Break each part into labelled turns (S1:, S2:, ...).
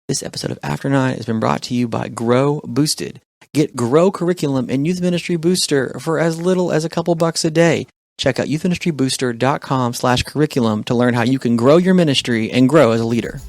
S1: This episode of After 9 has been brought to you by Grow Boosted. Get Grow Curriculum and Youth Ministry Booster for as little as a couple bucks a day. Check out youthministrybooster.com/curriculum to learn how you can grow your ministry and grow as a leader.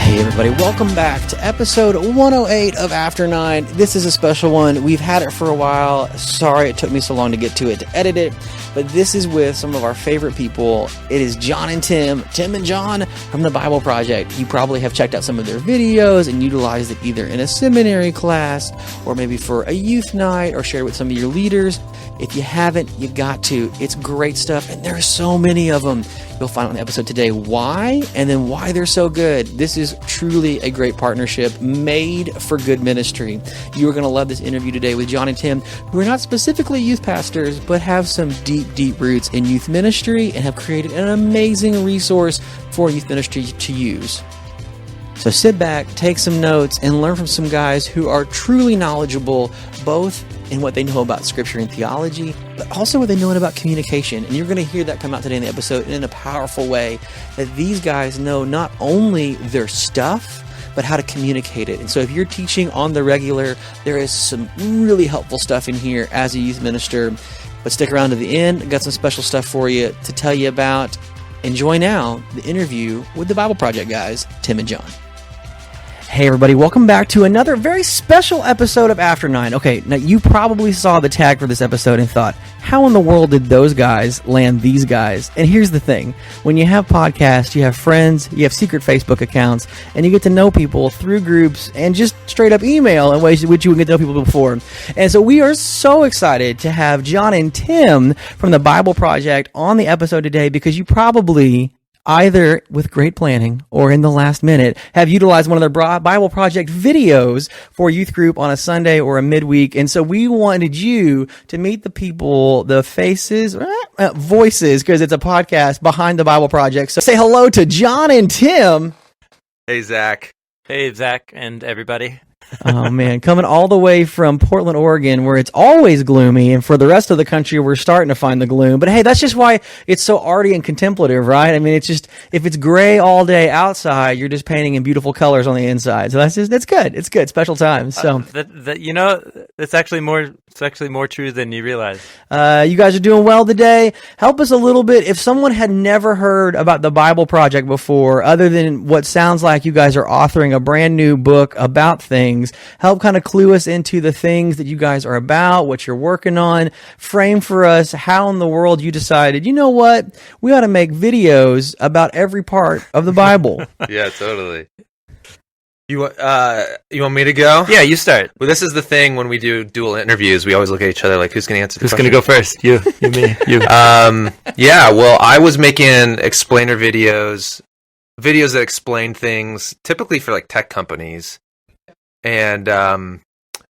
S1: Hey everybody, welcome back to episode 108 of After 9. This is a special one. We've had it for a while. Sorry it took me so long to get to it, to edit it. But this is with some of our favorite people. It is John and Tim and John from the Bible Project. You probably have checked out some of their videos and utilized it either in a seminary class or maybe for a youth night or shared with some of your leaders. If you haven't, you got to. It's great stuff, and there are so many of them. You'll find on the episode today why, and then why they're so good. This is truly a great partnership made for good ministry. You are going to love this interview today with John and Tim, who are not specifically youth pastors, but have some deep roots in youth ministry and have created an amazing resource for youth ministry to use. So sit back, take some notes, and learn from some guys who are truly knowledgeable, both in what they know about scripture and theology, but also what they know about communication. And you're going to hear that come out today in the episode in a powerful way, that these guys know not only their stuff, but how to communicate it. And so if you're teaching on the regular, there is some really helpful stuff in here as a youth minister. But stick around to the end. I've got some special stuff for you to tell you about. Enjoy now the interview with the Bible Project guys, Tim and John. Hey everybody, welcome back to another very special episode of After 9. Okay, now you probably saw the tag for this episode and thought, how in the world did those guys land these guys? And here's the thing, when you have podcasts, you have friends, you have secret Facebook accounts, and you get to know people through groups and just straight up email in ways in which you wouldn't get to know people before. And so we are so excited to have John and Tim from the Bible Project on the episode today, because you probably, either with great planning or in the last minute, have utilized one of their Bible Project videos for youth group on a Sunday or a midweek. And so we wanted you to meet the people, the faces, voices, because it's a podcast behind the Bible Project. So say hello to John and Tim.
S2: Hey, Zach.
S3: Hey, Zach and everybody.
S1: Oh man, coming all the way from Portland, Oregon, where it's always gloomy, and for the rest of the country, we're starting to find the gloom. But hey, that's just why it's so arty and contemplative, right? I mean, it's just, if it's gray all day outside, you're just painting in beautiful colors on the inside. So that's good. It's good. Special times. So
S3: it's actually more true than you realize.
S1: You guys are doing well today. Help us a little bit. If someone had never heard about the Bible Project before, other than what sounds like you guys are authoring a brand new book about things, help kind of clue us into the things that you guys are about, what you're working on. Frame for us how in the world you decided, you know what, we ought to make videos about every part of the Bible.
S2: Yeah, totally. You want me to go?
S3: Yeah, you start.
S2: Well, this is the thing when we do dual interviews. We always look at each other like, who's going to answer the
S3: Who's
S2: question?
S3: going to go first? You, me, you.
S2: Yeah, well, I was making explainer videos that explain things, typically for like tech companies, and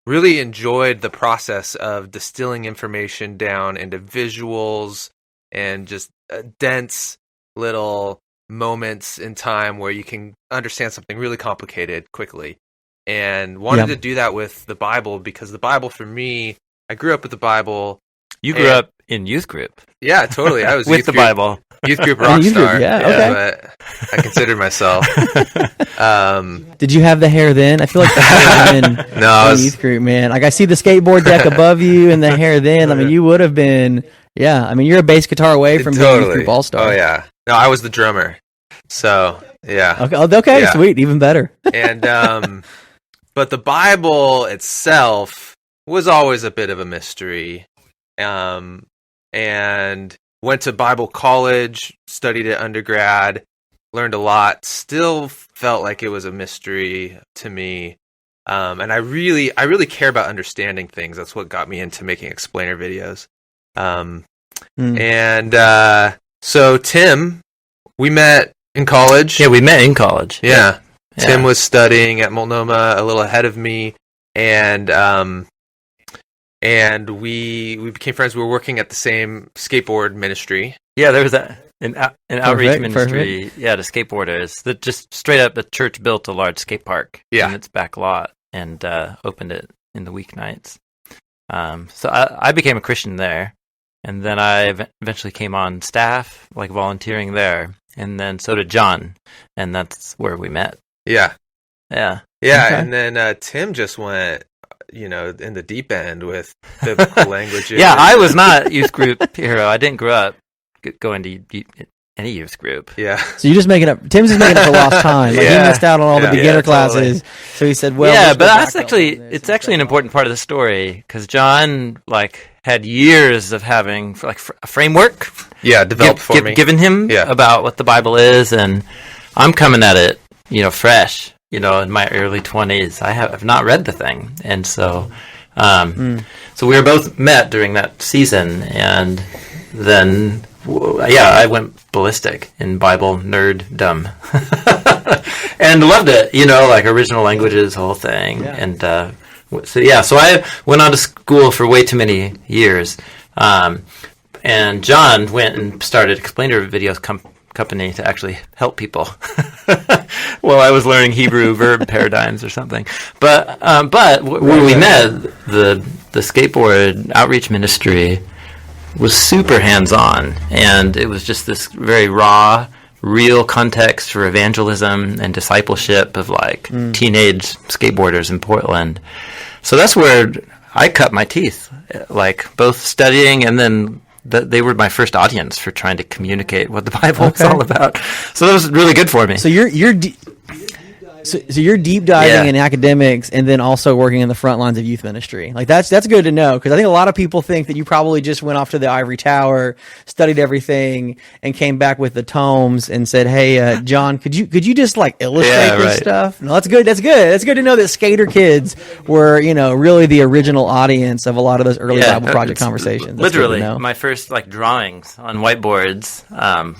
S2: really enjoyed the process of distilling information down into visuals and just dense little moments in time where you can understand something really complicated quickly, and wanted to do that with the Bible, because the Bible, for me, I grew up with the Bible.
S3: You grew up in youth group.
S2: Yeah, totally. I was
S3: with the Bible.
S2: Youth group rock star.
S1: Okay.
S2: But I considered myself.
S1: Did you have the hair then? I feel like the hair then in youth group, man. Like I see the skateboard deck above you and the hair then. I mean, you would have been, you're a bass guitar away from being youth group all-star.
S2: Oh, yeah. No, I was the drummer. So, yeah.
S1: Okay, yeah. Sweet. Even better.
S2: And, but the Bible itself was always a bit of a mystery. And went to Bible college, studied at undergrad, learned a lot, still felt like it was a mystery to me. And I really care about understanding things. That's what got me into making explainer videos. And so Tim, we met in college.
S3: Yeah, we met in college.
S2: Yeah. Tim was studying at Multnomah a little ahead of me, and we became friends. We were working at the same skateboard ministry.
S3: Yeah, there was an outreach ministry. Yeah, to skateboarders. That just straight up, the church built a large skate park in its back lot and opened it in the weeknights. So I became a Christian there, and then I eventually came on staff, like volunteering there, and then so did John, and that's where we met.
S2: Yeah.
S3: Yeah.
S2: And then Tim just went, in the deep end with biblical languages.
S3: Yeah, I was not youth group hero. I didn't grow up going to any youth group.
S2: Yeah.
S1: So you're just making up. Tim's just making up for lost time. Like he missed out on all the beginner classes. So he said, "Well,
S3: yeah." But that's it's actually an important part of the story because John had years of having a framework.
S2: Yeah, developed for me,
S3: given him about what the Bible is, and I'm coming at it, fresh. In my early 20s, I have not read the thing, and so, so we were both met during that season, and then, I went ballistic in Bible nerddom, and loved it. Original languages, the whole thing, and so I went on to school for way too many years, and John went and started Explainer Videos company to actually help people while I was learning Hebrew verb paradigms or something. But when we met, the skateboard outreach ministry was super hands-on, and it was just this very raw, real context for evangelism and discipleship of teenage skateboarders in Portland. So that's where I cut my teeth, both studying and then they were my first audience for trying to communicate what the Bible is all about. So that was really good for me.
S1: So you're deep diving in academics and then also working in the front lines of youth ministry. That's good to know, because I think a lot of people think that you probably just went off to the ivory tower, studied everything, and came back with the tomes and said, "Hey, John, could you just illustrate this stuff?" No, that's good. That's good to know that skater kids were really the original audience of a lot of those early Bible Project conversations. That's
S3: literally, my first drawings on whiteboards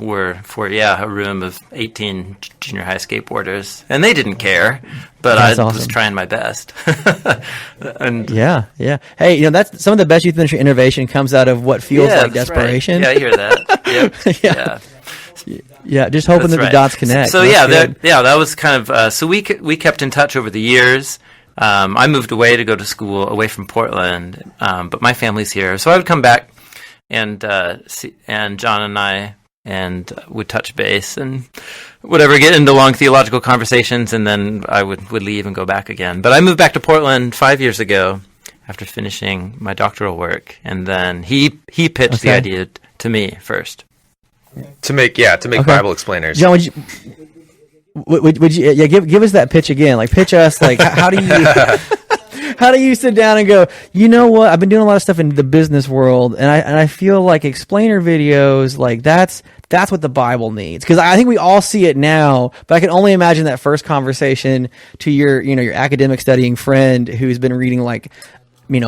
S3: were for a room of 18 junior high skateboarders, and they didn't care, but I was trying my best. And hey, that's some of the best youth ministry innovation comes out of what feels like desperation. Right. Yeah, I hear that. Yep.
S1: Just hoping the dots connect.
S3: So that was kind of so we kept in touch over the years. I moved away to go to school away from Portland, but my family's here, so I would come back and John and I would touch base and whatever, get into long theological conversations, and then I would leave and go back again. But I moved back to Portland 5 years ago after finishing my doctoral work, and then he pitched the idea to me first
S2: to make Bible explainers.
S1: John, would you give us that pitch again? Pitch us how do you how do you sit down and go, you know what? I've been doing a lot of stuff in the business world, and I feel like explainer videos, that's what the Bible needs. Because I think we all see it now, but I can only imagine that first conversation to your academic studying friend who's been reading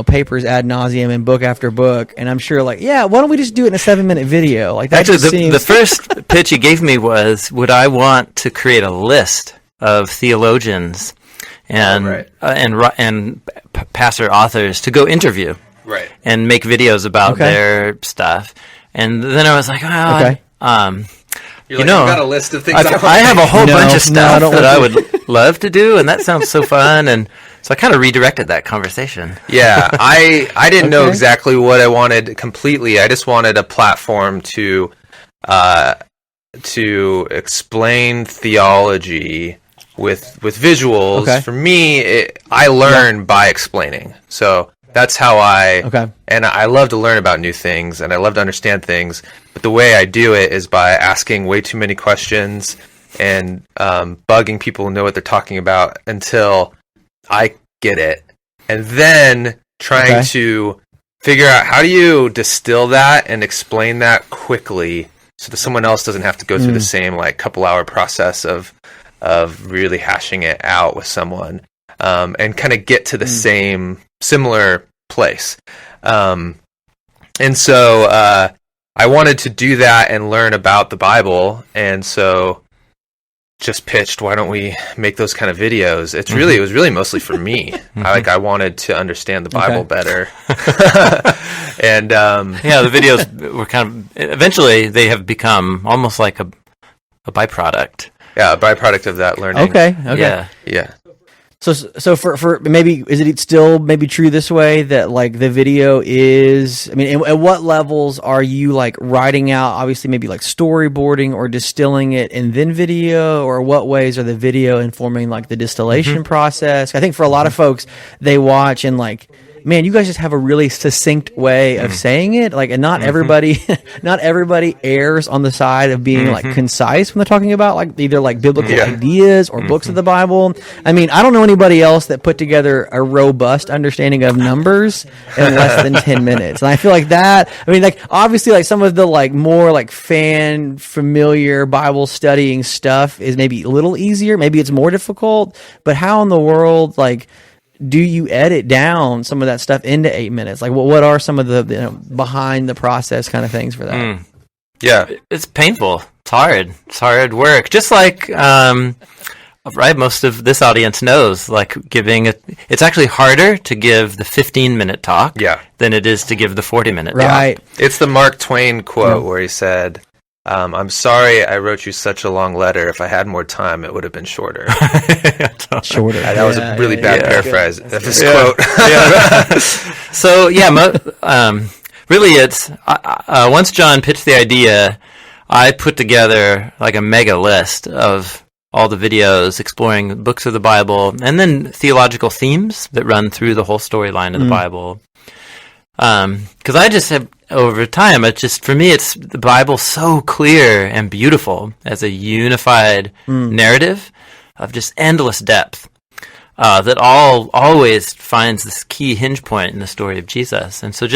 S1: papers ad nauseum and book after book, and I'm sure why don't we just do it in a 7-minute video?
S3: Actually, the first pitch he gave me was, would I want to create a list of theologians and pastor authors to go interview, and make videos about their stuff. And then I was like,
S2: I've got a list of things.
S3: I have a whole bunch of stuff that I would love to do, and that sounds so fun. And so I kind of redirected that conversation.
S2: Yeah, I didn't know exactly what I wanted completely. I just wanted a platform to explain theology with visuals. For me, I learn by explaining. So that's how and I love to learn about new things, and I love to understand things, but the way I do it is by asking way too many questions and bugging people who know what they're talking about until I get it, and then trying to figure out how do you distill that and explain that quickly so that someone else doesn't have to go through the same couple-hour process of really hashing it out with someone, and kind of get to the similar place. And so I wanted to do that and learn about the Bible, and so just pitched, why don't we make those kind of videos? It was really mostly for me. I wanted to understand the Bible better. And
S3: the videos were eventually they have become almost like a byproduct.
S2: Yeah, a byproduct of that learning.
S1: Okay.
S2: Yeah.
S1: So for maybe, is it still maybe true this way that like the video is, I mean, at what levels are you like writing out, obviously maybe like storyboarding or distilling it and then video, or what ways are the video informing like the distillation process? I think for a lot of folks, they watch and like, man, you guys just have a really succinct way of saying it. Like, and not everybody errs on the side of being like concise when they're talking about like either like biblical ideas or books of the Bible. I mean, I don't know anybody else that put together a robust understanding of numbers in less than 10 minutes. And I feel like that, I mean, like obviously like some of the like more like fan familiar Bible studying stuff is maybe a little easier. Maybe it's more difficult, but how in the world, like, do you edit down some of that stuff into 8 minutes? Like, what are some of the behind the process kind of things for that?
S2: Yeah,
S3: it's painful. It's hard. It's hard work. Just like, right, most of this audience knows, like it's actually harder to give the 15-minute talk than it is to give the 40-minute talk.
S1: Right.
S2: It's the Mark Twain quote where he said, I'm sorry I wrote you such a long letter. If I had more time, it would have been shorter.
S1: Shorter.
S2: That was a really bad paraphrase of his quote.
S3: So, really it's, once John pitched the idea, I put together like a mega list of all the videos exploring books of the Bible and then theological themes that run through the whole storyline of the Bible. Because I just have, over time, for me, it's the Bible so clear and beautiful as a unified narrative of just endless depth that always finds this key hinge point in the story of Jesus. And so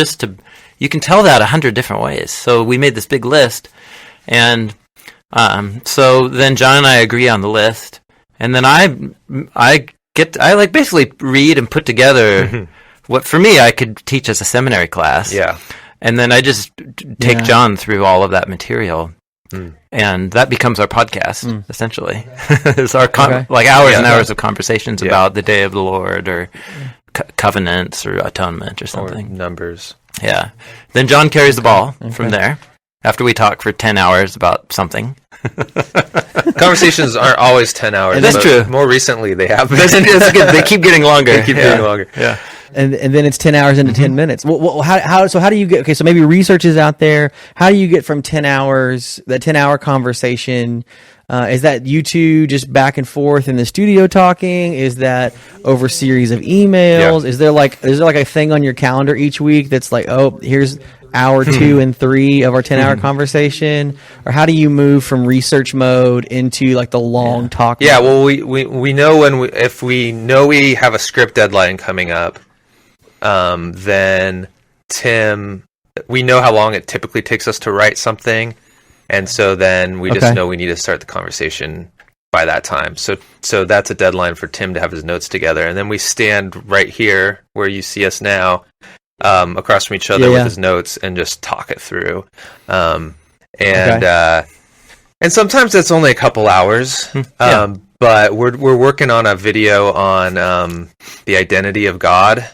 S3: you can tell that 100 different ways. So we made this big list, and so then John and I agree on the list, and then I basically read and put together what for me I could teach as a seminary class. Yeah. And then I just take John through all of that material. And that becomes our podcast, essentially. It's our like hours and hours of conversations about the day of the Lord or covenants or atonement or something.
S2: Or numbers.
S3: Yeah. Then John carries the ball from there after we talk for 10 hours about something.
S2: Conversations aren't always 10 hours.
S3: That's true.
S2: More recently, they have been.
S3: That's good. They keep getting longer.
S2: Getting longer.
S3: Yeah.
S1: And then it's 10 hours into 10 minutes. Well, how do you get, okay, so maybe research is out there. How do you get from 10 hours, that 10-hour conversation, is that you two just back and forth in the studio talking? Is that over series of emails? Yeah. Is there like a thing on your calendar each week that's like, oh, here's hour 2 and 3 of our 10-hour conversation? Or how do you move from research mode into like the long talk?
S2: Yeah, well, we know if we know we have a script deadline coming up, then Tim, we know how long it typically takes us to write something, and so then we just know we need to start the conversation by that time. So that's a deadline for Tim to have his notes together, and then we stand right here where you see us now, across from each other with his notes and just talk it through. And sometimes it's only a couple hours. But we're working on a video on the identity of God.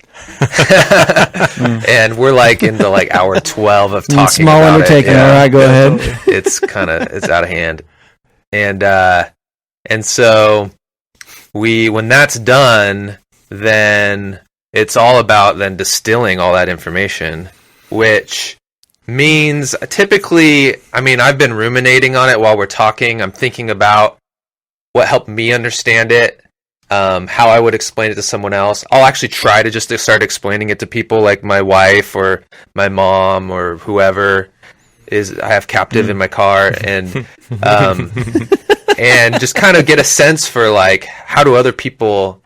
S2: And we're like into like hour 12 of talking
S1: small
S2: about
S1: undertaking. All right, go ahead.
S2: It's out of hand. And so when that's done, then it's all about then distilling all that information, which means typically, I mean, I've been ruminating on it while we're talking. I'm thinking about what helped me understand it, how I would explain it to someone else. I'll actually try to just start explaining it to people like my wife or my mom or whoever I have captive in my car, and and just kind of get a sense for like, how do other people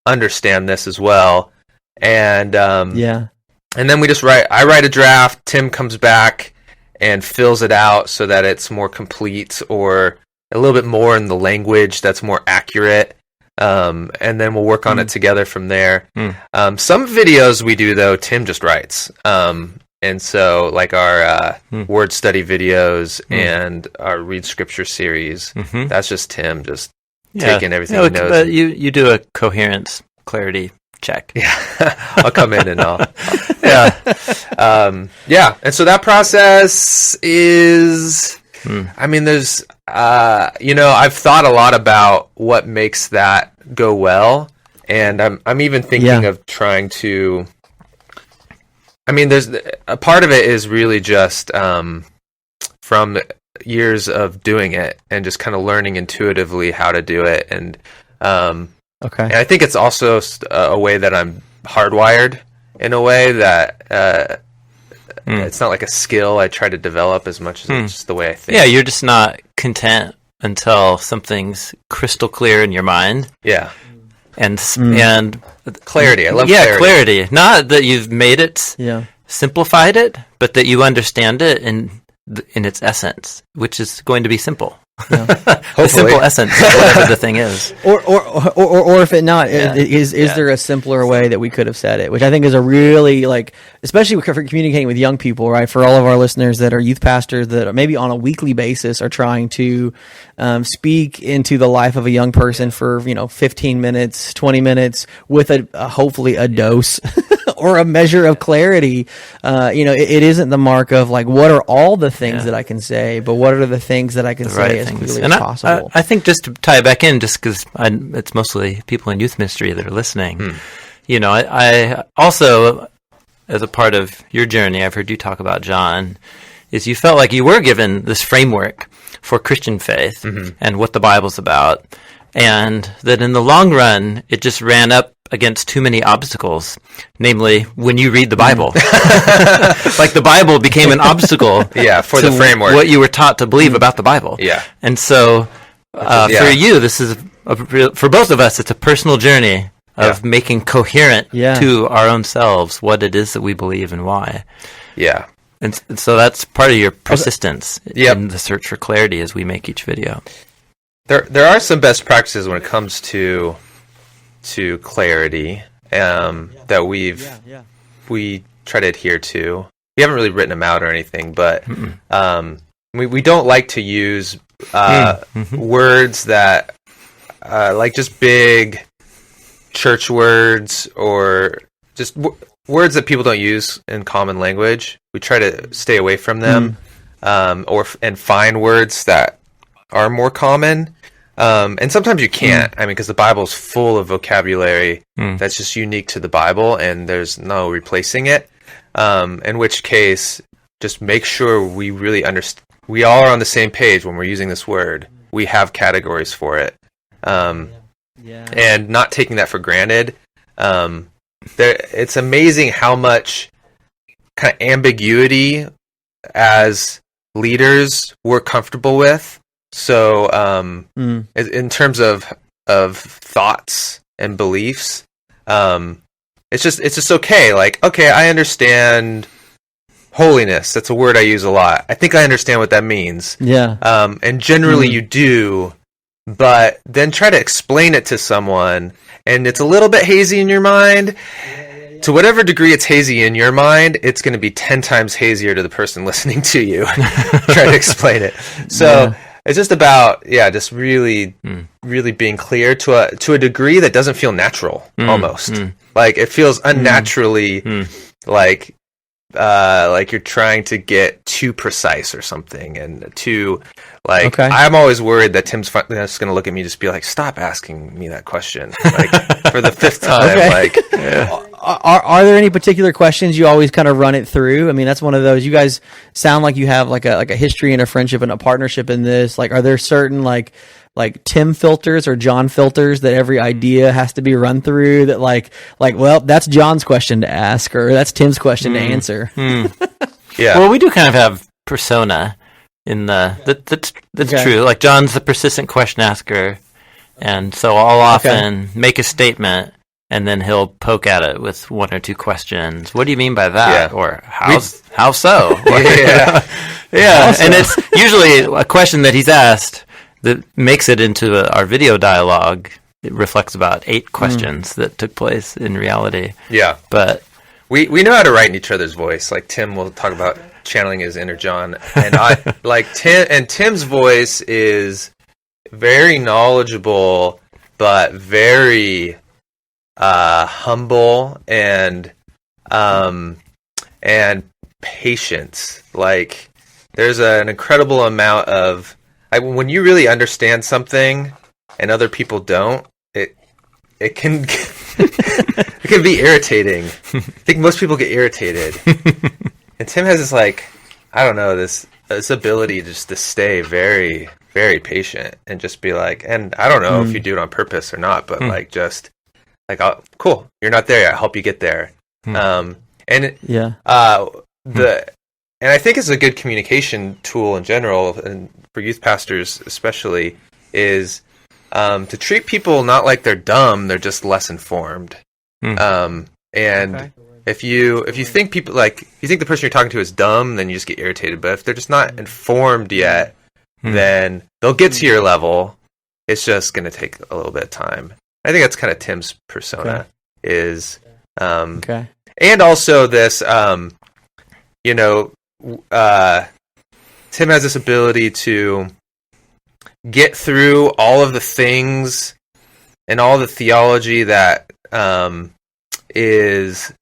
S2: understand this as well? And and then we just I write a draft, Tim comes back and fills it out so that it's more complete or a little bit more in the language that's more accurate, and then we'll work on it together from there. Some videos we do, though, Tim just writes. And so, like our word study videos and our read scripture series, that's just Tim just taking everything he knows.
S3: But you do a coherence, clarity check.
S2: Yeah, I'll come in and I'll... And so that process is... I mean, there's... I've thought a lot about what makes that go well, and I'm even thinking of trying to. I mean, there's a part of it is really just from years of doing it and just kind of learning intuitively how to do it, and and I think it's also a way that I'm hardwired in a way that it's not like a skill I try to develop as much as it's just the way I think.
S3: Yeah, you're just not content until something's crystal clear in your mind.
S2: Yeah.
S3: And
S2: clarity. I love clarity.
S3: Clarity. Not that you've made it, simplified it, but that you understand it in its essence, which is going to be simple. Yeah. The simple essence of whatever the thing is.
S1: Or if it not, is there a simpler way that we could have said it? Which I think is a really, like, especially for communicating with young people, right? For all of our listeners that are youth pastors that are maybe on a weekly basis are trying to speak into the life of a young person for 15 minutes, 20 minutes with hopefully a dose or a measure of clarity. It isn't the mark of like what are all the things that I can say, but what are the things that I can say as clearly as possible.
S3: I think just to tie it back in, just because it's mostly people in youth ministry that are listening. I also, as a part of your journey, I've heard you talk about, John, is you felt like you were given this framework for Christian faith and what the Bible's about, and that in the long run, it just ran up against too many obstacles, namely when you read the Bible. Like the Bible became an obstacle
S2: for the framework.
S3: What you were taught to believe about the Bible.
S2: Yeah.
S3: And so for you, this is for both of us, it's a personal journey of making coherent to our own selves what it is that we believe and why.
S2: Yeah.
S3: And so that's part of your persistence in the search for clarity as we make each video.
S2: There are some best practices when it comes to clarity that we try to adhere to. We haven't really written them out or anything, but we don't like to use words that like just big church words or just words that people don't use in common language. We try to stay away from them and find words that are more common. And sometimes you can't. I mean, because the Bible's full of vocabulary that's just unique to the Bible, and there's no replacing it. In which case, just make sure we really understand. We all are on the same page when we're using this word. We have categories for it, and not taking that for granted. It's amazing how much kind of ambiguity as leaders we're comfortable with. So, in terms of thoughts and beliefs, it's just okay. Like, okay, I understand holiness. That's a word I use a lot. I think I understand what that means.
S1: Yeah.
S2: And generally you do, but then try to explain it to someone, and it's a little bit hazy in your mind. To whatever degree it's hazy in your mind, it's going to be 10 times hazier to the person listening to you. Try to explain it. So. Yeah. It's just about just really being clear to a degree that doesn't feel natural almost. Like it feels unnaturally like you're trying to get too precise or something, and too like I'm always worried that Tim's just going to look at me and just be like, stop asking me that question like for the 5th time.
S1: Are there any particular questions you always kind of run it through? I mean, that's one of those. You guys sound like you have like a history and a friendship and a partnership in this. Like, are there certain like Tim filters or John filters that every idea has to be run through? That like well, that's John's question to ask, or that's Tim's question to answer.
S2: Yeah.
S3: Well, we do kind of have persona in that's true. Like John's the persistent question asker, and so I'll often make a statement. And then he'll poke at it with 1 or 2 questions. What do you mean by that? Yeah. Or how so?
S2: Yeah.
S3: And it's usually a question that he's asked that makes it into our video dialogue. It reflects about 8 questions that took place in reality.
S2: Yeah.
S3: But
S2: we know how to write in each other's voice. Like Tim will talk about channeling his inner John. And I like Tim's voice is very knowledgeable, but very humble and patience. Like there's an incredible amount of when you really understand something and other people don't, it can It can be irritating. I think most people get irritated. And Tim has this, like, I don't know, this ability just to stay very, very patient and just be like, and I don't know if you do it on purpose or not, but like, just like, oh, cool, you're not there yet, I'll help you get there. And I think it's a good communication tool in general, and for youth pastors especially, is to treat people not like they're dumb, they're just less informed. If you think people, like, if you think the person you're talking to is dumb, then you just get irritated. But if they're just not informed yet, then they'll get to your level. It's just going to take a little bit of time. I think that's kind of Tim's persona is, and also this, Tim has this ability to get through all of the things and all the theology that is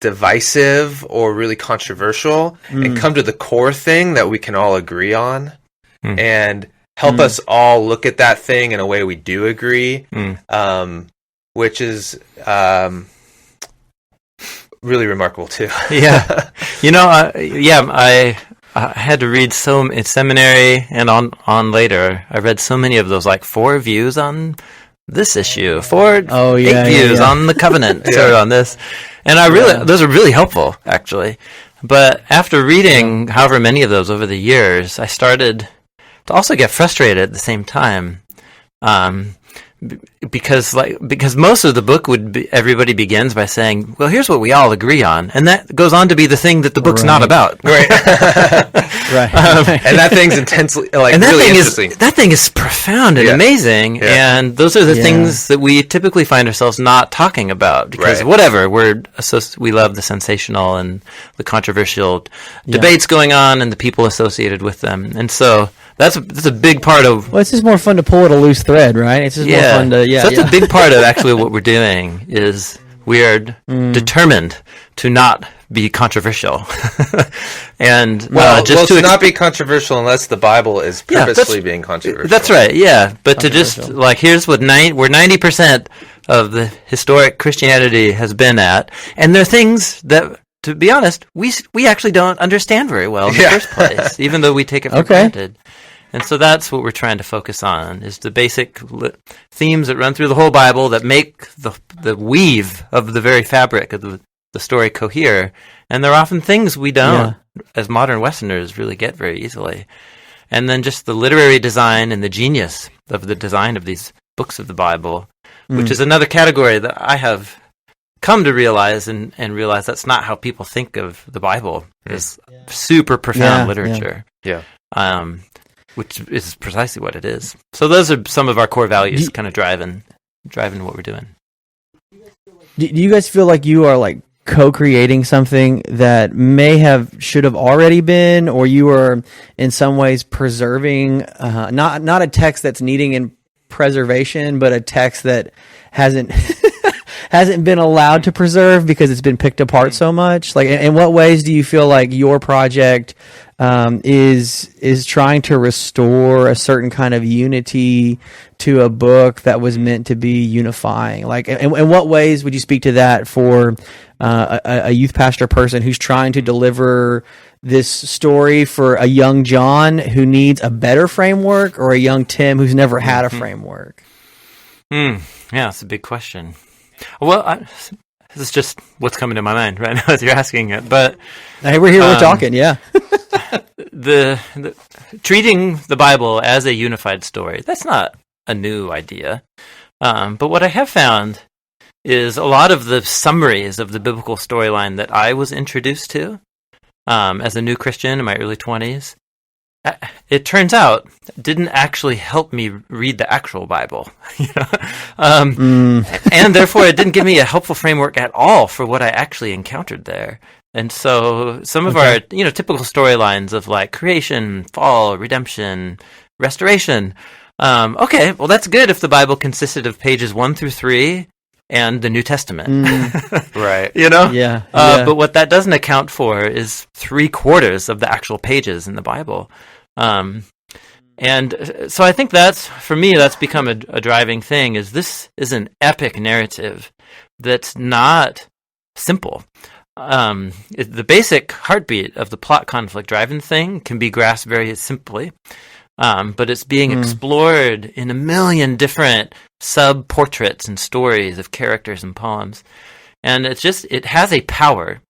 S2: divisive or really controversial and come to the core thing that we can all agree on and help us all look at that thing in a way we do agree, which is really remarkable too. I had to read in seminary and on later. I read so many of those, like 4 views on this issue, 8 views on the covenant, or on this. And those are really helpful, actually. But after reading however many of those over the years, I started to also get frustrated at the same time. Because most of the book everybody begins by saying, well, here's what we all agree on, and that goes on to be the thing that the book's not about. Right. And that thing's intensely, really interesting.
S3: That thing is profound and amazing, and those are the things that we typically find ourselves not talking about, because whatever, we love the sensational and the controversial debates going on and the people associated with them, and so that's a big part of...
S1: Well, it's just more fun to pull at a loose thread, right? It's just more fun to...
S3: So that's a big part of actually what we're doing, is we are determined to not be controversial. And
S2: to not be controversial unless the Bible is purposely being controversial.
S3: That's right, But to just, like, here's what where 90% of the historic Christianity has been at, and there are things that, to be honest, we actually don't understand very well in the first place, even though we take it for granted. And so that's what we're trying to focus on, is the basic themes that run through the whole Bible that make the weave of the very fabric of the story cohere. And they're often things we don't, as modern Westerners, really get very easily. And then just the literary design and the genius of the design of these books of the Bible, which is another category that I have come to realize and realize that's not how people think of the Bible, is super profound literature. Which is precisely what it is. So those are some of our core values kind of driving what we're doing.
S1: Do you guys feel like you are like co-creating something that should have already been, or you are in some ways preserving, not a text that's needing in preservation, but a text that hasn't been allowed to preserve because it's been picked apart so much? Like, in what ways do you feel like your project is trying to restore a certain kind of unity to a book that was meant to be unifying? Like, in what ways would you speak to that for a youth pastor person who's trying to deliver this story for a young John who needs a better framework, or a young Tim who's never had a framework?
S3: Yeah, it's a big question. Well, this is just what's coming to my mind right now as you're asking it. But
S1: hey, we're here, we're talking,
S3: the treating the Bible as a unified story, that's not a new idea. But what I have found is a lot of the summaries of the biblical storyline that I was introduced to as a new Christian in my early 20s, it turns out didn't actually help me read the actual Bible. And therefore it didn't give me a helpful framework at all for what I actually encountered there. And so some of our typical storylines of like creation, fall, redemption, restoration, well, that's good if the Bible consisted of pages 1 through 3 and the New Testament.
S2: Right.
S3: But what that doesn't account for is 3/4 of the actual pages in the Bible. And so I think that's, for me, that's become a driving thing, is this is an epic narrative that's not simple. The basic heartbeat of the plot conflict driving thing can be grasped very simply, but it's being explored in a million different sub-portraits and stories of characters and poems. And it has a power.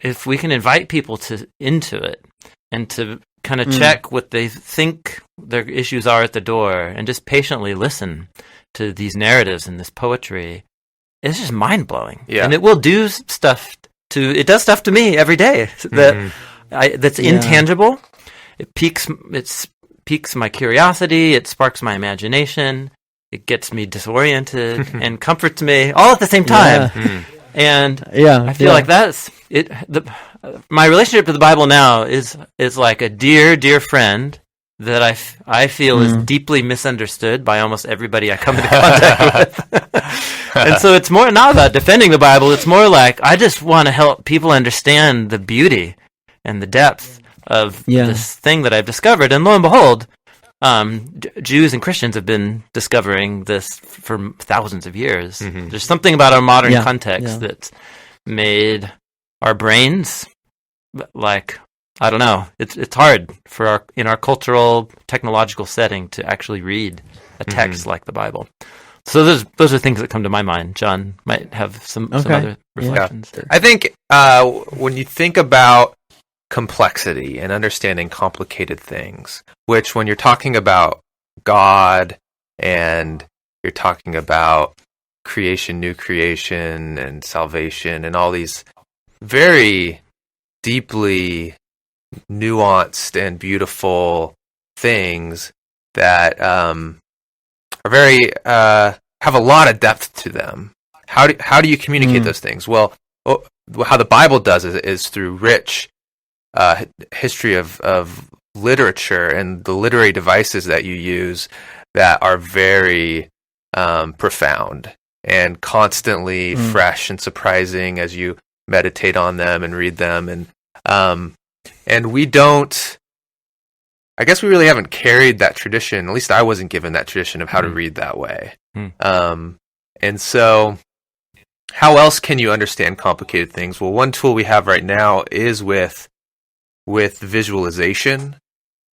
S3: If we can invite people into it and to kind of check what they think their issues are at the door and just patiently listen to these narratives and this poetry, it's just mind-blowing.
S2: Yeah.
S3: And it will do stuff it does stuff to me every day that's intangible. It piques my curiosity. It sparks my imagination. It gets me disoriented and comforts me all at the same time.
S2: Yeah.
S3: And I feel like that's it. My relationship to the Bible now is like a dear friend that I feel is deeply misunderstood by almost everybody I come into contact with. And so it's more not about defending the Bible. It's more like I just want to help people understand the beauty and the depth of this thing that I've discovered. And lo and behold, Jews and Christians have been discovering this for thousands of years. Mm-hmm. There's something about our modern context that's made our brains like, I don't know. It's hard in our cultural technological setting to actually read a text like the Bible. So those are things that come to my mind. John might have some other reflections.
S2: Yeah. I think when you think about complexity and understanding complicated things, which when you're talking about God and you're talking about creation, new creation, and salvation, and all these very deeply nuanced and beautiful things that are very have a lot of depth to them. How do you communicate those things? Well, how the Bible does is through rich history of literature and the literary devices that you use that are very profound and constantly fresh and surprising as you meditate on them and read them. And we don't, I guess we really haven't carried that tradition. At least I wasn't given that tradition of how to read that way. And so how else can you understand complicated things? Well, one tool we have right now is with visualization.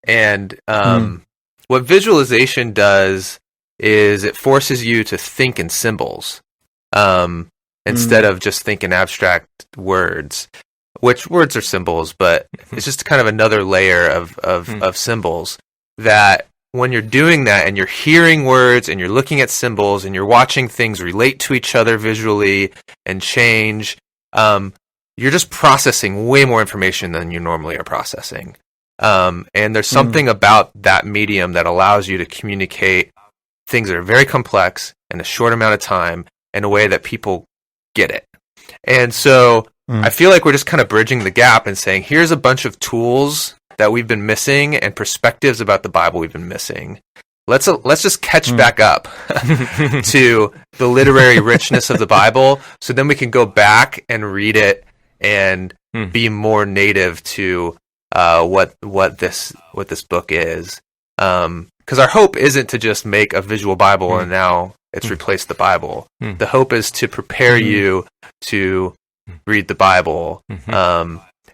S2: And what visualization does is it forces you to think in symbols instead of just think in abstract words, which words are symbols, but it's just kind of another layer of symbols that when you're doing that and you're hearing words and you're looking at symbols and you're watching things relate to each other visually and change, you're just processing way more information than you normally are processing. And there's something about that medium that allows you to communicate things that are very complex in a short amount of time in a way that people get it. And so I feel like we're just kind of bridging the gap and saying, here's a bunch of tools that we've been missing and perspectives about the Bible we've been missing. Let's just catch back up to the literary richness of the Bible, so then we can go back and read it and be more native to what this book is. Because our hope isn't to just make a visual Bible and now it's replaced the Bible. The hope is to prepare you to read the Bible.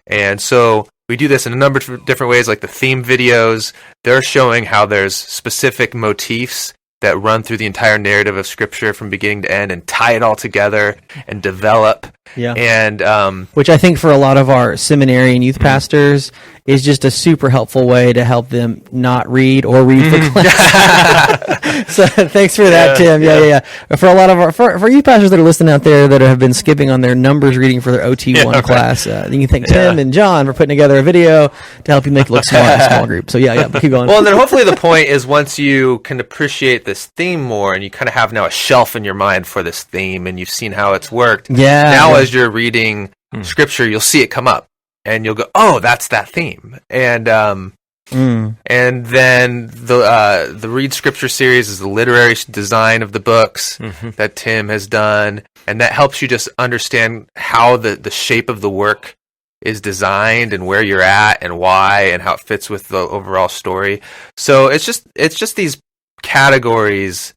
S2: And so we do this in a number of different ways, like the theme videos. They're showing how there's specific motifs that run through the entire narrative of Scripture from beginning to end and tie it all together and develop.
S1: Yeah.
S2: And
S1: which I think for a lot of our seminary and youth pastors is just a super helpful way to help them not read or read for class. So thanks for that, Tim. Yeah. For a lot of for youth pastors that are listening out there that have been skipping on their numbers reading for their OT1 class, you can thank Tim and John for putting together a video to help you make it look smart in a small group. So keep going.
S2: Well, and then hopefully the point is once you can appreciate this theme more and you kind of have now a shelf in your mind for this theme and you've seen how it's worked. Now as you're reading Scripture, you'll see it come up. And you'll go, oh, that's that theme. And and then the Read Scripture series is the literary design of the books that Tim has done, and that helps you just understand how the shape of the work is designed and where you're at and why and how it fits with the overall story. So it's just these categories.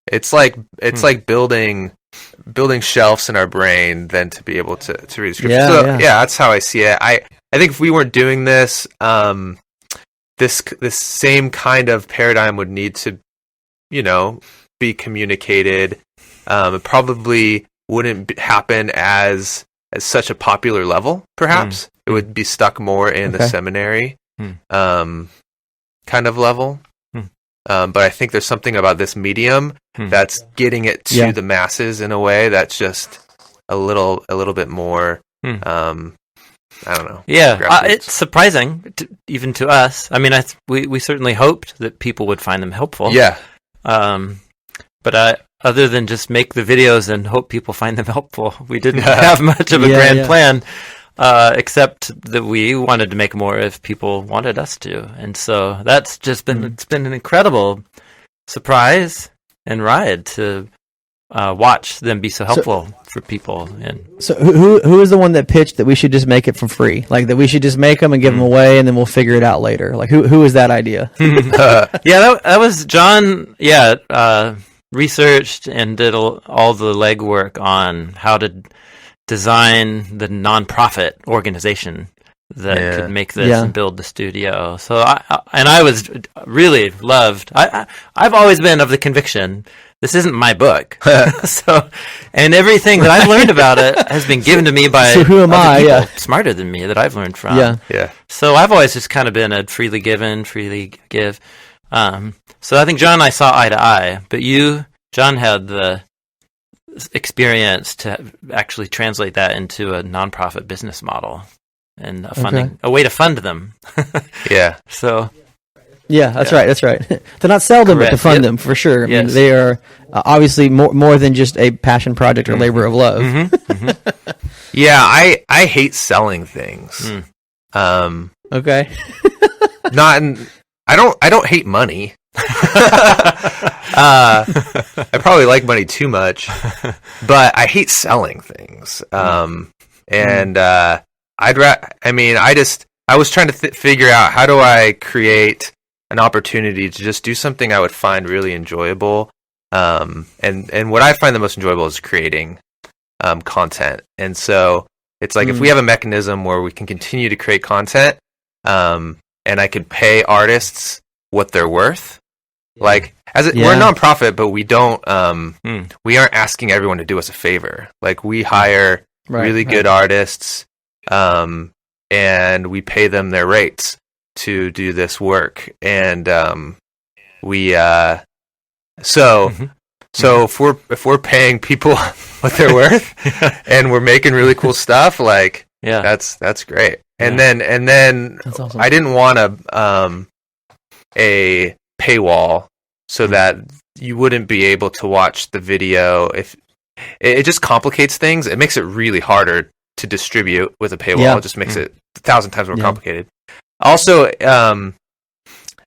S2: It's like building building shelves in our brain than to be able to read scripture.
S1: Yeah,
S2: So
S1: yeah.
S2: that's how I see it. I think if we weren't doing this, this same kind of paradigm would need to, be communicated. It probably wouldn't happen as such a popular level. Perhaps it would be stuck more in the seminary kind of level. But I think there's something about this medium that's getting it to the masses in a way that's just a little bit more. I don't know.
S3: Yeah, it's surprising, even to us. I mean, we certainly hoped that people would find them helpful.
S2: Yeah.
S3: But other than just make the videos and hope people find them helpful, we didn't have much of a grand plan, except that we wanted to make more if people wanted us to. And so that's just been it's been an incredible surprise and ride to watch them be so helpful for people. And
S1: So who is the one that pitched that we should just make it for free? Like that we should just make them and give them away, and then we'll figure it out later. Like who is that idea?
S3: that was John. Researched and did all the legwork on how to design the nonprofit organization that could make this and build the studio. So I was really loved. I've always been of the conviction this isn't my book. And everything that I've learned about it has been given to me by
S1: so who am I?
S3: People smarter than me that I've learned from.
S2: Yeah.
S3: So I've always just kind of been a freely given, freely give. So I think John and I saw eye to eye, but John, had the experience to actually translate that into a nonprofit business model and a way to fund them.
S2: Yeah.
S3: So.
S1: Yeah, that's right. That's right. To not sell them, but to fund them for sure. I mean, they are obviously more than just a passion project or labor of love.
S2: Yeah, I hate selling things.
S1: Okay.
S2: I don't hate money. I probably like money too much, but I hate selling things. I was trying to figure out how do I create an opportunity to just do something I would find really enjoyable. And what I find the most enjoyable is creating content. And so it's like if we have a mechanism where we can continue to create content, and I could pay artists what they're worth. Like we're a nonprofit, but we don't we aren't asking everyone to do us a favor. Like we hire really good artists, and we pay them their rates to do this work. And so if we're paying people what they're worth and we're making really cool stuff, like that's great. And then
S1: That's awesome.
S2: I didn't want a paywall so that you wouldn't be able to watch the video. If it just complicates things, it makes it really harder to distribute with a paywall. It just makes it 1,000 times more complicated. Also,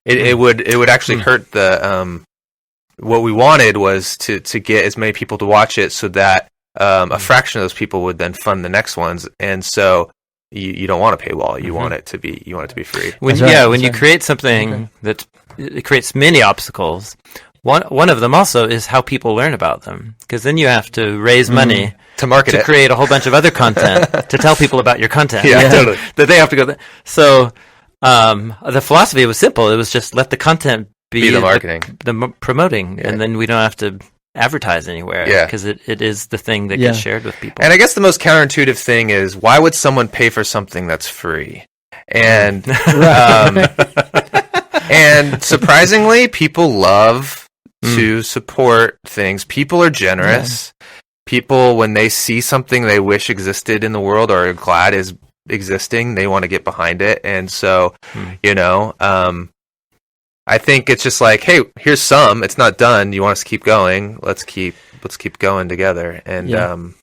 S2: it would actually hurt the what we wanted was to get as many people to watch it so that a fraction of those people would then fund the next ones. And so you don't want a paywall. You want it to be free.
S3: When you create something that it creates many obstacles, one of them also is how people learn about them, because then you have to raise money
S2: to market
S3: to create a whole bunch of other content to tell people about your content.
S2: Totally.
S3: That they have to go. So the philosophy was simple. It was just let the content be
S2: the marketing,
S3: the promoting, and then we don't have to advertise anywhere because it is the thing that gets shared with people.
S2: And I guess the most counterintuitive thing is, why would someone pay for something that's free? And and surprisingly, people love to support things. People are generous. People, when they see something they wish existed in the world or are glad is existing, they want to get behind it. And so, I think it's just like, hey, here's some. It's not done. You want us to keep going? Let's keep going together. And you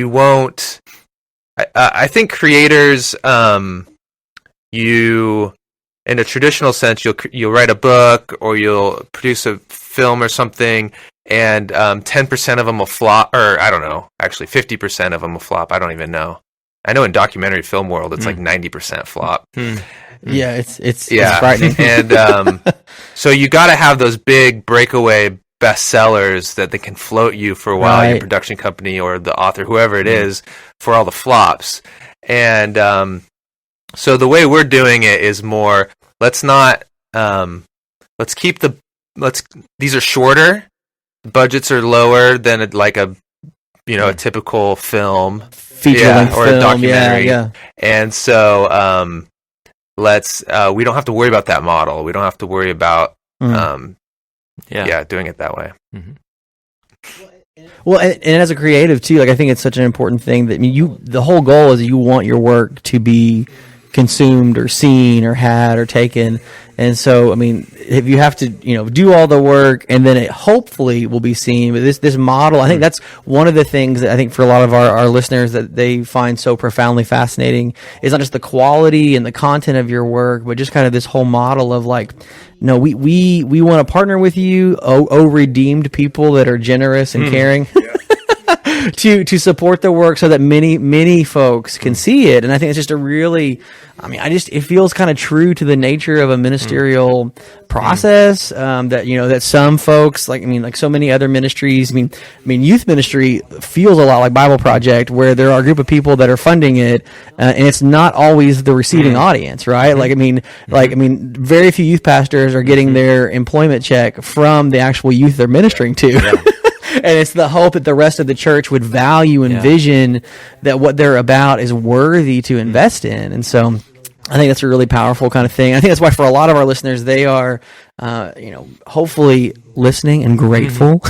S2: won't. I think creators, you in a traditional sense, you'll write a book or you'll produce a film or something, and 10% of them will flop, or I don't know. Actually, 50% of them will flop. I don't even know. I know in documentary film world, it's like 90% flop.
S1: Yeah, it's frightening.
S2: And so you got to have those big breakaway bestsellers that they can float you for a while, your
S1: Right.
S2: production company or the author, whoever it is, for all the flops. And so the way we're doing it is more, let's not, let's keep these are shorter, budgets are lower than a typical film.
S1: Feature length
S2: or
S1: film,
S2: a documentary.
S1: Yeah.
S2: And so we don't have to worry about that model. We don't have to worry about doing it that way.
S3: Mm-hmm.
S1: Well, and as a creative too, like I think it's such an important thing that the whole goal is you want your work to be consumed or seen or had or taken. And so, I mean, if you have to, do all the work and then it hopefully will be seen, but this model, I think that's one of the things that I think for a lot of our listeners that they find so profoundly fascinating is not just the quality and the content of your work, but just kind of this whole model of like, no, we want to partner with you, redeemed people that are generous and caring. to support the work so that many folks can see it. And I think it's just it feels kind of true to the nature of a ministerial process, that some folks, like so many other ministries, youth ministry feels a lot like Bible Project, where there are a group of people that are funding it, and it's not always the receiving audience, right? Very few youth pastors are getting their employment check from the actual youth they're ministering to. Yeah. And it's the hope that the rest of the church would value and vision that what they're about is worthy to invest in. And so I think that's a really powerful kind of thing. I think that's why for a lot of our listeners, they are, hopefully listening and grateful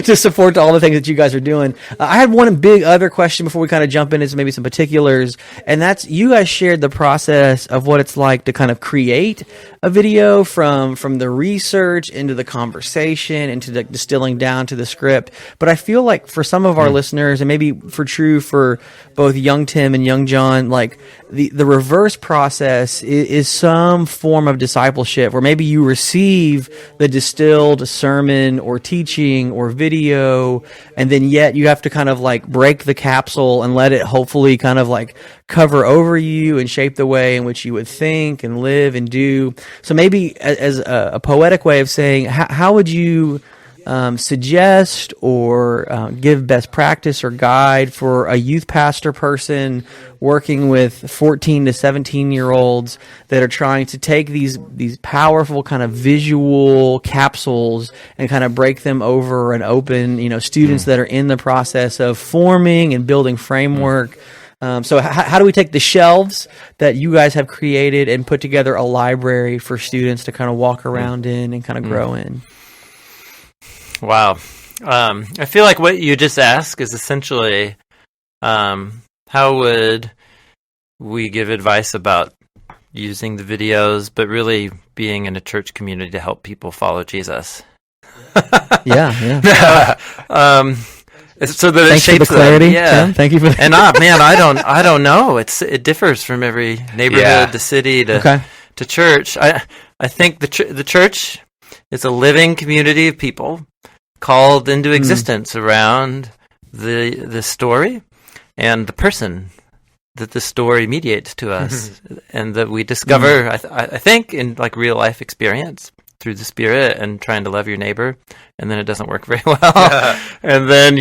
S1: to support all the things that you guys are doing. I had one big other question before we kind of jump into maybe some particulars, and that's you guys shared the process of what it's like to kind of create a video from the research into the conversation into the distilling down to the script. But I feel like for some of our listeners, and maybe for both young Tim and young John, like the reverse process is some form of discipleship where maybe you receive the distilled sermon or teaching or video, and then yet you have to kind of like break the capsule and let it hopefully kind of like cover over you and shape the way in which you would think and live and do. So maybe as a poetic way of saying, how would you suggest or give best practice or guide for a youth pastor person working with 14 to 17-year-olds that are trying to take these powerful kind of visual capsules and kind of break them over and open, students that are in the process of forming and building framework. So how do we take the shelves that you guys have created and put together a library for students to kind of walk around in and kind of grow in?
S3: Wow. I feel like what you just asked is essentially how would we give advice about using the videos, but really being in a church community to help people follow Jesus?
S1: Yeah.
S3: So that
S1: Thanks
S3: it shapes
S1: for the clarity.
S3: them. Yeah.
S1: Tim. Thank you for that.
S3: And I don't know. It differs from every neighborhood to city to church. I think the church is a living community of people called into existence around the story and the person that the story mediates to us, and that we discover. I think in like real life experience through the Spirit and trying to love your neighbor, and then it doesn't work very well. And then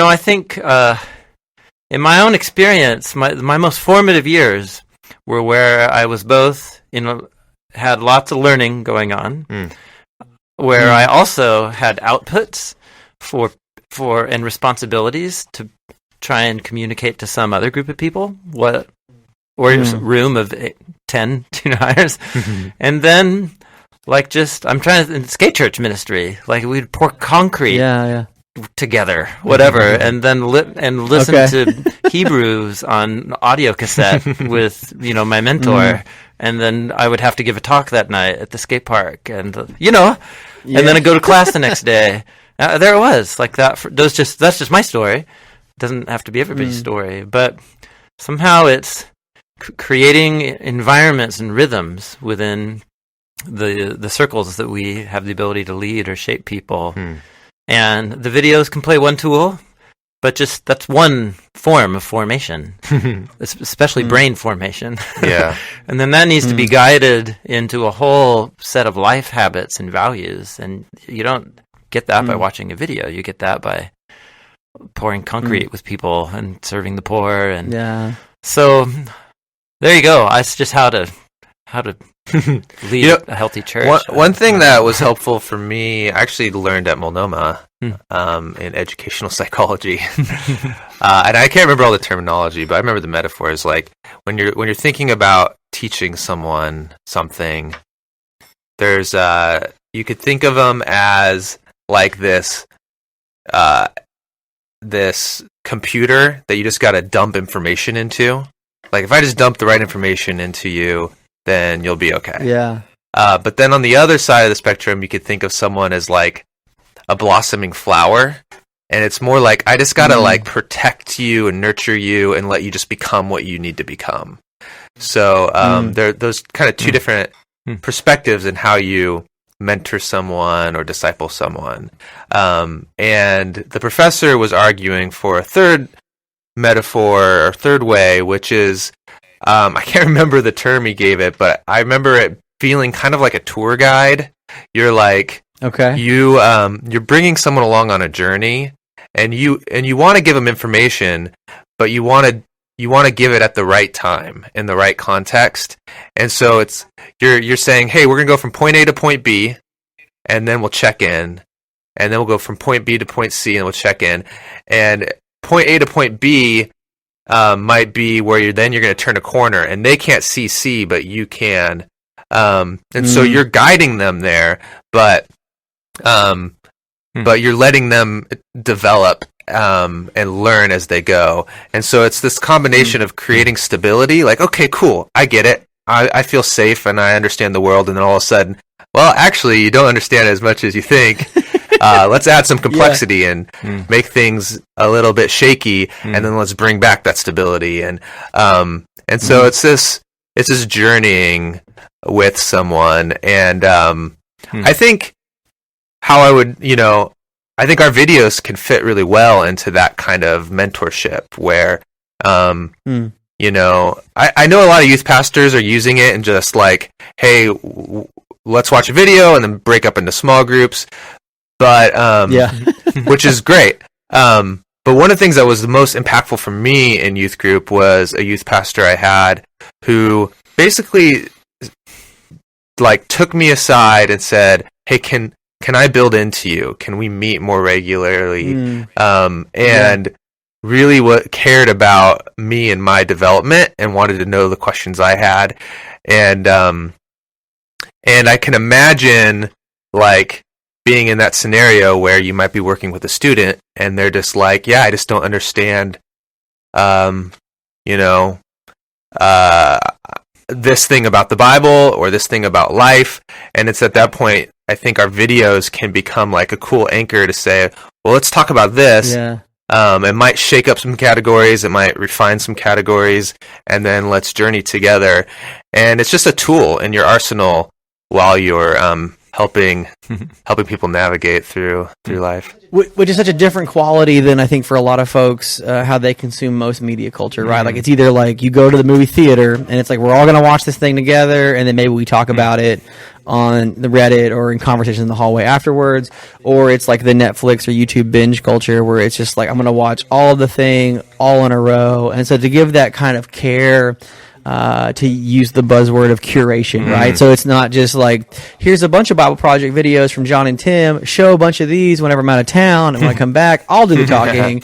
S3: I think in my own experience, my most formative years were where I was both, had lots of learning going on, where I also had outputs for and responsibilities to try and communicate to some other group of people a room of 10 junior hires. And then I'm trying to, in skate church ministry, like we'd pour concrete together, whatever, and then listen to Hebrews on audio cassette with, my mentor. And then I would have to give a talk that night at the skate park, and and then I'd go to class the next day. There it was, like that. That's just my story. It doesn't have to be everybody's story, but somehow it's creating environments and rhythms within the circles that we have the ability to lead or shape people. And the videos can play one tool, but just that's one form of formation, especially brain formation.
S2: Yeah.
S3: And then that needs to be guided into a whole set of life habits and values. And you don't get that by watching a video. You get that by pouring concrete with people and serving the poor. And so there you go. That's just how to lead a healthy church.
S2: One thing that was helpful for me, I actually learned at Multnomah in educational psychology, and I can't remember all the terminology, but I remember the metaphors. Like when you're thinking about teaching someone something, there's you could think of them as like this computer that you just got to dump information into. Like if I just dump the right information into you, then you'll be okay.
S1: Yeah.
S2: But then on the other side of the spectrum, you could think of someone as like a blossoming flower. And it's more like, I just got to like protect you and nurture you and let you just become what you need to become. So there are those kind of two different perspectives in how you mentor someone or disciple someone. And the professor was arguing for a third metaphor or third way, which is, I can't remember the term he gave it, but I remember it feeling kind of like a tour guide. You're like, you're bringing someone along on a journey, and you want to give them information, but you want to give it at the right time in the right context. And so it's you're saying, hey, we're gonna go from point A to point B, and then we'll check in, and then we'll go from point B to point C, and we'll check in, and point A to point B might be where you're going to turn a corner and they can't see C, but you can. And so you're guiding them there, but you're letting them develop and learn as they go. And so it's this combination of creating stability, like, okay, cool, I get it. I feel safe and I understand the world. And then all of a sudden, well, actually, you don't understand as much as you think. Let's add some complexity and make things a little bit shaky, and then let's bring back that stability. And so it's this journeying with someone. And I think I think our videos can fit really well into that kind of mentorship where, I know a lot of youth pastors are using it and just like, hey, let's watch a video and then break up into small groups. But which is great. But one of the things that was the most impactful for me in youth group was a youth pastor I had who basically like took me aside and said, "Hey, can I build into you? Can we meet more regularly?" And really cared about me and my development and wanted to know the questions I had. And I can imagine like being in that scenario where you might be working with a student and they're just like, I just don't understand, this thing about the Bible or this thing about life. And it's at that point, I think our videos can become like a cool anchor to say, well, let's talk about this. Yeah. It might shake up some categories. It might refine some categories, and then let's journey together. And it's just a tool in your arsenal while you're helping people navigate through life.
S1: Which is such a different quality than I think for a lot of folks how they consume most media culture, right? Like it's either like you go to the movie theater and it's like we're all going to watch this thing together, and then maybe we talk about it on the Reddit or in conversations in the hallway afterwards, or it's like the Netflix or YouTube binge culture where it's just like I'm going to watch all of the thing all in a row. And so to give that kind of care, to use the buzzword of curation, right? So it's not just like, here's a bunch of Bible Project videos from John and Tim, show a bunch of these whenever I'm out of town, and when I come back, I'll do the talking.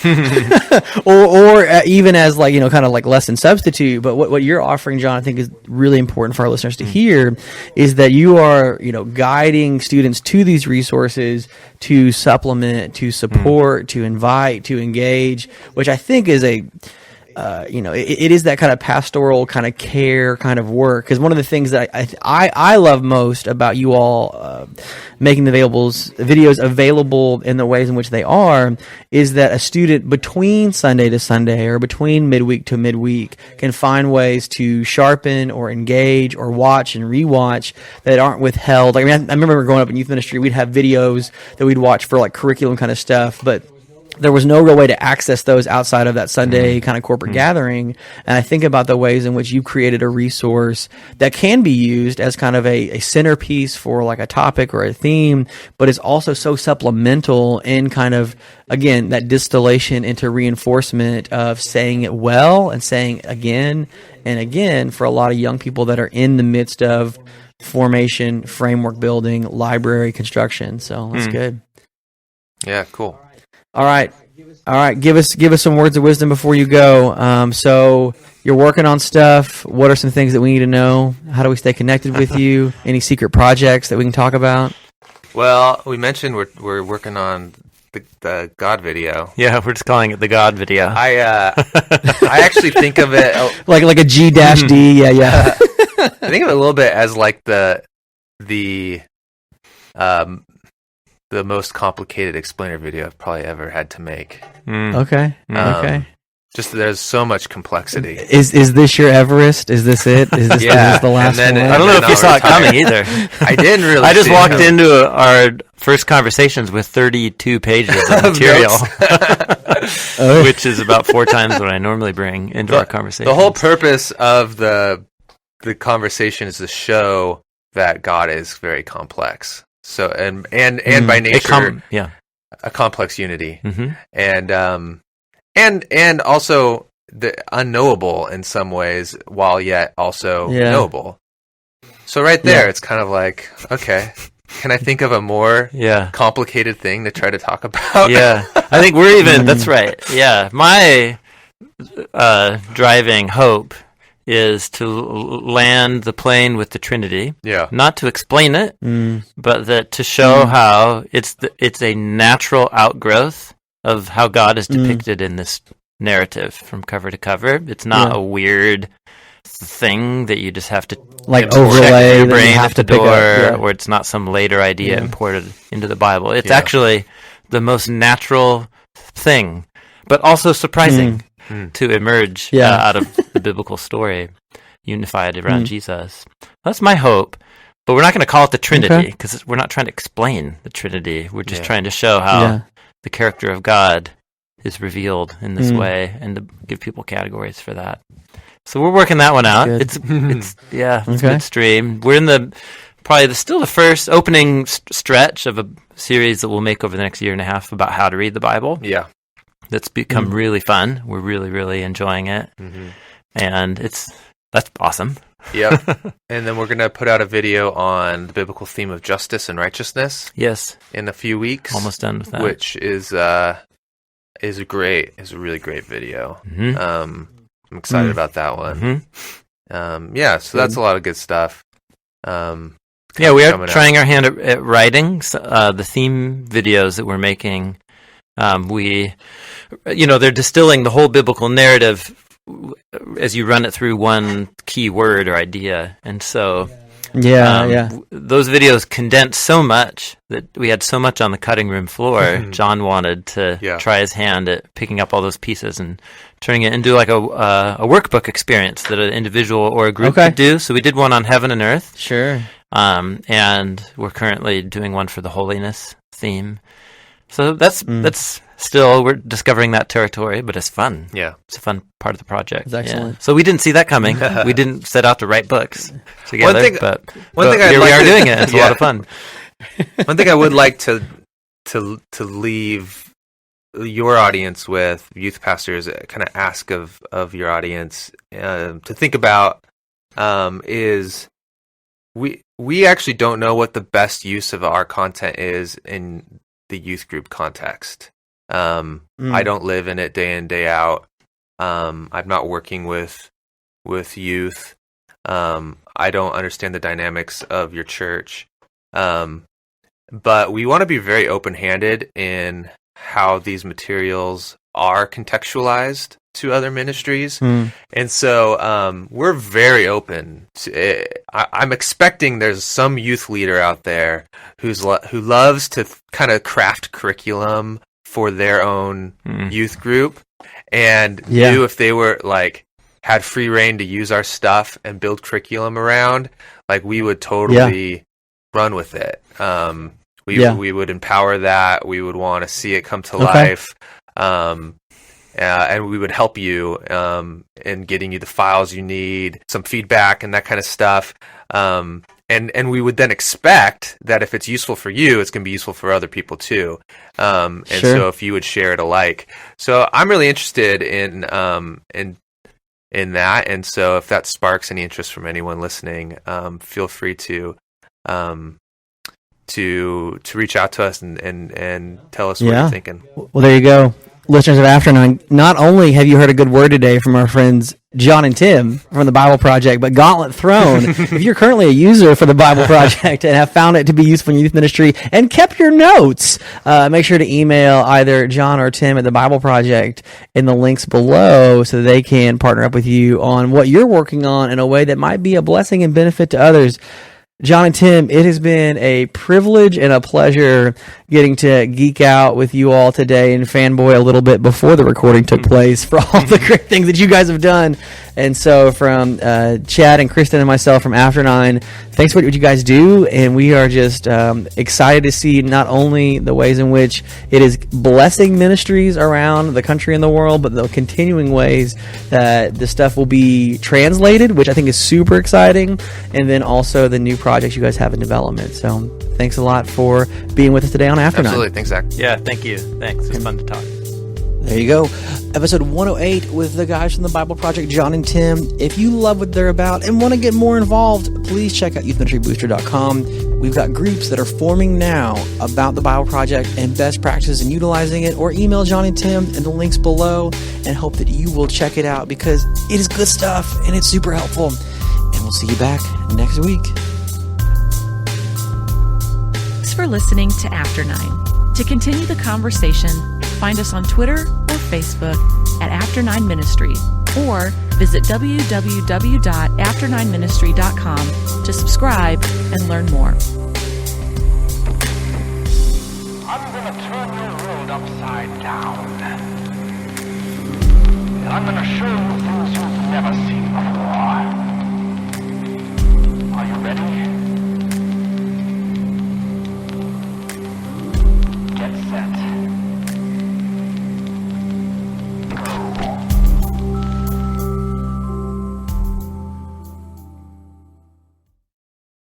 S1: or even as like, kind of like lesson substitute. But what you're offering, John, I think is really important for our listeners to hear is that you are, guiding students to these resources to supplement, to support, to invite, to engage, which I think is it is that kind of pastoral kind of care kind of work. Because one of the things that I love most about you all making the videos available in the ways in which they are is that a student between Sunday to Sunday or between midweek to midweek can find ways to sharpen or engage or watch and rewatch that aren't withheld. Like, I remember growing up in youth ministry, we'd have videos that we'd watch for like curriculum kind of stuff, but there was no real way to access those outside of that Sunday kind of corporate gathering. And I think about the ways in which you created a resource that can be used as kind of a centerpiece for like a topic or a theme, but is also so supplemental in kind of, again, that distillation into reinforcement of saying it well and saying again and again for a lot of young people that are in the midst of formation, framework building, library construction. So that's good.
S2: Yeah, cool.
S1: All right. Give us some words of wisdom before you go. So you're working on stuff. What are some things that we need to know? How do we stay connected with you? Any secret projects that we can talk about?
S2: Well, we mentioned we're working on the God video.
S3: Yeah, we're just calling it the God video.
S2: I actually think of it
S1: like a G-D. Yeah.
S2: I think of it a little bit as like the most complicated explainer video I've probably ever had to make.
S1: Okay.
S2: Just there's so much complexity.
S1: Is this your Everest? Is this it? Is this the last one?
S3: I don't know if you saw it coming either.
S2: I didn't really.
S3: I just walked into our first conversations with 32 pages of material, which is about 4 times what I normally bring into our conversation.
S2: The whole purpose of the conversation is to show that God is very complex. So and by nature, a complex unity, and also the unknowable in some ways, while yet also knowable. So right there, it's kind of like, okay, can I think of a more complicated thing to try to talk about?
S3: Yeah, I think we're even. That's right. Yeah, my driving hope is to land the plane with the Trinity.
S2: Yeah.
S3: Not to explain it, but that to show how it's a natural outgrowth of how God is depicted in this narrative from cover to cover. It's not a weird thing that you just have to
S1: overlay
S3: your brain
S1: have
S3: at the door, or it's not some later idea imported into the Bible. It's actually the most natural thing, but also surprising. To emerge out of the biblical story, unified around Jesus. That's my hope. But we're not going to call it the Trinity, because we're not trying to explain the Trinity. We're just trying to show how the character of God is revealed in this way, and to give people categories for that. So we're working that one out. It's midstream. We're in still the first opening stretch of a series that we'll make over the next year and a half about how to read the Bible.
S2: Yeah.
S3: That's become really fun. We're really, really enjoying it. And that's awesome.
S2: Yep. And then we're going to put out a video on the biblical theme of justice and righteousness.
S3: Yes.
S2: In a few weeks.
S3: Almost done with that.
S2: Which is a really great video. I'm excited about that one. So that's a lot of good stuff.
S3: We are trying our hand at writing the theme videos that we're making. They're distilling the whole biblical narrative as you run it through one key word or idea. And so those videos condense so much that we had so much on the cutting room floor. John wanted to try his hand at picking up all those pieces and turning it into like a workbook experience that an individual or a group could do. So we did one on heaven and earth.
S1: Sure.
S3: And we're currently doing one for the holiness theme. So that's still, we're discovering that territory, but it's fun.
S2: Yeah.
S3: It's a fun part of the project.
S1: It's excellent.
S3: Yeah. So we didn't see that coming. We didn't set out to write books together, but
S2: here
S3: we are doing it. It's a lot of fun.
S2: One thing I would like to leave your audience with, youth pastors, kind of ask of your audience to think about is we actually don't know what the best use of our content is in the youth group context. I don't live in it day in, day out. I'm not working with youth. I don't understand the dynamics of your church. But we want to be very open-handed in how these materials are contextualized to other ministries. And so we're very open to it. I'm expecting there's some youth leader out there who loves to kind of craft curriculum for their own youth group, and knew if they were had free reign to use our stuff and build curriculum around, we would totally run with it. We would empower that. We would want to see it come to life. And we would help you in getting you the files you need, some feedback and that kind of stuff. And we would then expect that if it's useful for you, it's going to be useful for other people too. And so if you would share it alike. So I'm really interested in that. And so if that sparks any interest from anyone listening, feel free to reach out to us and tell us what you're thinking.
S1: Well, there you go. Listeners of After Nine, not only have you heard a good word today from our friends John and Tim from the Bible Project, but Gauntlet Throne, if you're currently a user for the Bible Project and have found it to be useful in youth ministry and kept your notes, make sure to email either John or Tim at the Bible Project in the links below so they can partner up with you on what you're working on in a way that might be a blessing and benefit to others. John and Tim, it has been a privilege and a pleasure getting to geek out with you all today and fanboy a little bit before the recording took place for all the great things that you guys have done. And so from Chad and Kristen and myself from After Nine, thanks for what you guys do. And we are just excited to see not only the ways in which it is blessing ministries around the country and the world, but the continuing ways that the stuff will be translated, which I think is super exciting. And then also the new projects you guys have in development. So thanks a lot for being with us today on After Nine.
S2: Absolutely. Thanks, Zach.
S3: Yeah, thank you. Thanks. It's fun to talk.
S1: There you go. Episode 108 with the guys from the Bible Project, John and Tim. If you love what they're about and want to get more involved, please check out youthministrybooster.com. We've got groups that are forming now about the Bible Project and best practices in utilizing it, or email John and Tim in the links below and hope that you will check it out because it is good stuff and it's super helpful. And we'll see you back next week.
S4: Thanks for listening to After Nine. To continue the conversation, find us on Twitter or Facebook at After Nine Ministry, or visit www.after9ministry.com to subscribe and learn more.
S5: I'm going to turn your world upside down. And I'm going to show you things you've never seen